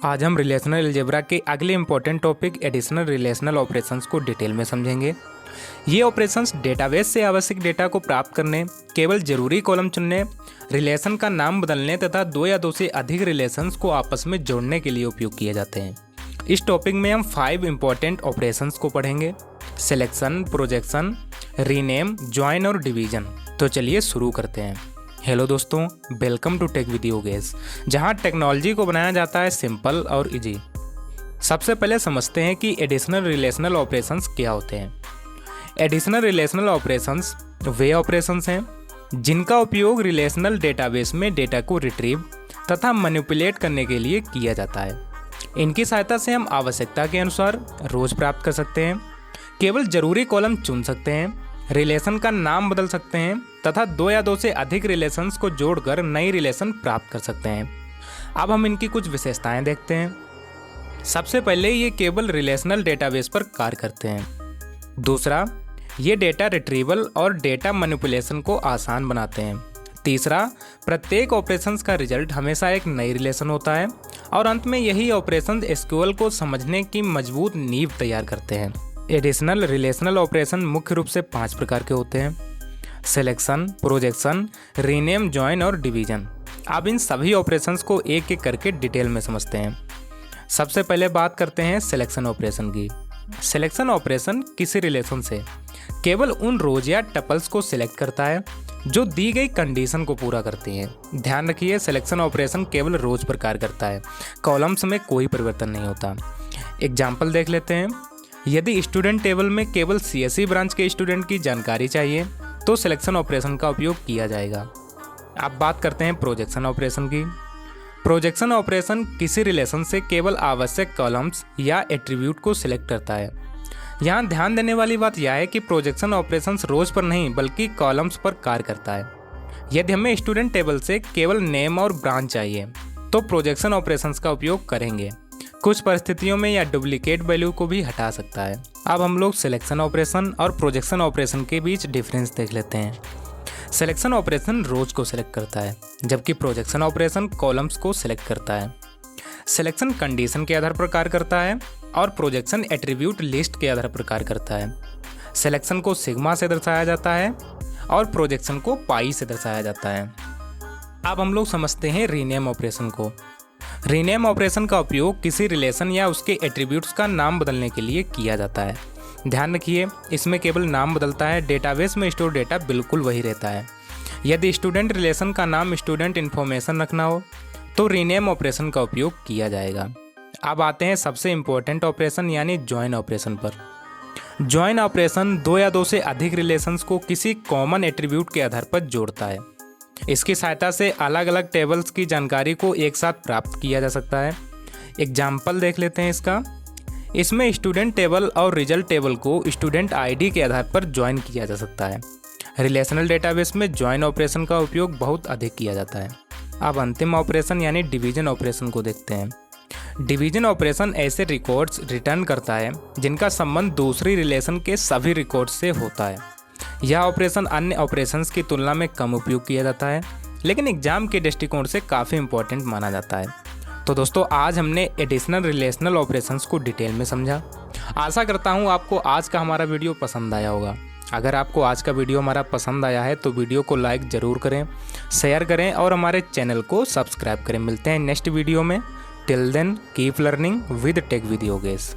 आज हम relational algebra के अगले important topic additional relational operations को डिटेल में समझेंगे। ये ऑपरेशंस डेटाबेस से आवश्यक डेटा को प्राप्त करने, केवल जरूरी कॉलम चुनने, रिलेशन का नाम बदलने तथा दो या दो से अधिक रिलेशंस को आपस में जोड़ने के लिए उपयोग किए जाते हैं। इस टॉपिक में हम 5 इंपॉर्टेंट ऑपरेशंस को पढ़ेंगे: सिलेक्शन, प्रोजेक्शन, रीनेम, ज्वाइन और डिवीजन। तो चलिए शुरू करते हैं। हेलो दोस्तों, welcome to tech with Yogesh, जहां टेक्नोलॉजी को बनाया जाता है सिंपल और इजी। सबसे पहले समझते हैं कि एडिशनल रिलेशनल ऑपरेशंस क्या होते हैं। एडिशनल रिलेशनल ऑपरेशंस वे ऑपरेशंस हैं जिनका उपयोग रिलेशनल डेटाबेस में डेटा को रिट्रीव तथा मैनिपुलेट करने के लिए किया जाता है। इनकी सहायता से हम आवश्यकता के अनुसार रोज प्राप्त कर सकते हैं, केवल जरूरी कॉलम चुन सकते हैं, रिलेशन का नाम बदल सकते हैं तथा दो या दो से अधिक रिलेशंस को जोड़कर नई रिलेशन प्राप्त कर सकते हैं। अब हम इनकी कुछ विशेषताएं देखते हैं। सबसे पहले ये केवल रिलेशनल डेटाबेस पर कार्य करते हैं। दूसरा, ये डेटा रिट्रीवल और डेटा मैनिपुलेशन को आसान बनाते हैं। तीसरा, प्रत्येक ऑपरेशंस का रिजल्ट हमेशा एक नई रिलेशन होता है। और अंत में यही ऑपरेशंस एसक्यूएल को समझने की मजबूत नींव तैयार करते हैं। एडिशनल रिलेशनल ऑपरेशन मुख्य रूप से 5 प्रकार के होते हैं: सिलेक्शन, प्रोजेक्शन, रीनेम, ज्वाइन और डिवीजन। अब इन सभी ऑपरेशंस को एक एक करके डिटेल में समझते हैं। सबसे पहले बात करते हैं सिलेक्शन ऑपरेशन की। सिलेक्शन ऑपरेशन किसी रिलेशन से केवल उन रोज या टपल्स को सिलेक्ट करता है जो दी गई कंडीशन को पूरा करती हैं। ध्यान रखिए, सिलेक्शन ऑपरेशन केवल रोज पर कार्य करता है, कॉलम्स में कोई परिवर्तन नहीं होता। एग्जाम्पल देख लेते हैं। यदि स्टूडेंट टेबल में केवल सीएसई ब्रांच के स्टूडेंट की जानकारी चाहिए तो सिलेक्शन ऑपरेशन का उपयोग किया जाएगा। अब बात करते हैं प्रोजेक्शन ऑपरेशन की। प्रोजेक्शन ऑपरेशन किसी रिलेशन से केवल आवश्यक कॉलम्स या एट्रीब्यूट को सिलेक्ट करता है। यहाँ ध्यान देने वाली बात यह है कि प्रोजेक्शन ऑपरेशंस रोज पर नहीं बल्कि कॉलम्स पर कार्य करता है। यदि हमें स्टूडेंट टेबल से केवल नेम और ब्रांच चाहिए तो प्रोजेक्शन ऑपरेशंस का उपयोग करेंगे। कुछ परिस्थितियों में यह डुप्लीकेट वैल्यू को भी हटा सकता है। अब हम लोग सिलेक्शन ऑपरेशन और प्रोजेक्शन ऑपरेशन के बीच डिफरेंस देख लेते हैं। सिलेक्शन ऑपरेशन रोज को सिलेक्ट करता है जबकि प्रोजेक्शन ऑपरेशन कॉलम्स को सिलेक्ट करता है। सिलेक्शन कंडीशन के आधार पर कार्य करता है और प्रोजेक्शन एट्रीब्यूट लिस्ट के आधार पर कार्य करता है। सिलेक्शन को सिग्मा से दर्शाया जाता है और प्रोजेक्शन को पाई से दर्शाया जाता है। अब हम लोग समझते हैं रीनेम ऑपरेशन को। रीनेम ऑपरेशन का उपयोग किसी रिलेशन या उसके एट्रीब्यूट्स का नाम बदलने के लिए किया जाता है। ध्यान रखिए, इसमें केवल नाम बदलता है, डेटाबेस में स्टोर डेटा बिल्कुल वही रहता है। यदि स्टूडेंट रिलेशन का नाम स्टूडेंट इन्फॉर्मेशन रखना हो तो रीनेम ऑपरेशन का उपयोग किया जाएगा। अब आते हैं सबसे इम्पोर्टेंट ऑपरेशन यानी ज्वाइन ऑपरेशन पर। ज्वाइन ऑपरेशन दो या दो से अधिक रिलेशंस को किसी कॉमन एट्रीब्यूट के आधार पर जोड़ता है। इसकी सहायता से अलग अलग टेबल्स की जानकारी को एक साथ प्राप्त किया जा सकता है। एग्जाम्पल देख लेते हैं इसका। इसमें स्टूडेंट टेबल और रिजल्ट टेबल को स्टूडेंट आईडी के आधार पर ज्वाइन किया जा सकता है। रिलेशनल डेटाबेस में ज्वाइन ऑपरेशन का उपयोग बहुत अधिक किया जाता है। अब अंतिम ऑपरेशन यानी डिवीजन ऑपरेशन को देखते हैं। डिवीजन ऑपरेशन ऐसे रिकॉर्ड्स रिटर्न करता है जिनका संबंध दूसरी रिलेशन के सभी रिकॉर्ड्स से होता है। यह ऑपरेशन अन्य ऑपरेशंस की तुलना में कम उपयोग किया जाता है, लेकिन एग्जाम के दृष्टिकोण से काफ़ी इंपॉर्टेंट माना जाता है। तो दोस्तों, आज हमने एडिशनल रिलेशनल ऑपरेशंस को डिटेल में समझा। आशा करता हूँ आपको आज का हमारा वीडियो पसंद आया होगा। अगर आपको आज का वीडियो हमारा पसंद आया है तो वीडियो को लाइक ज़रूर करें, शेयर करें और हमारे चैनल को सब्सक्राइब करें। मिलते हैं नेक्स्ट वीडियो में। Till then keep learning with tech with Yogesh.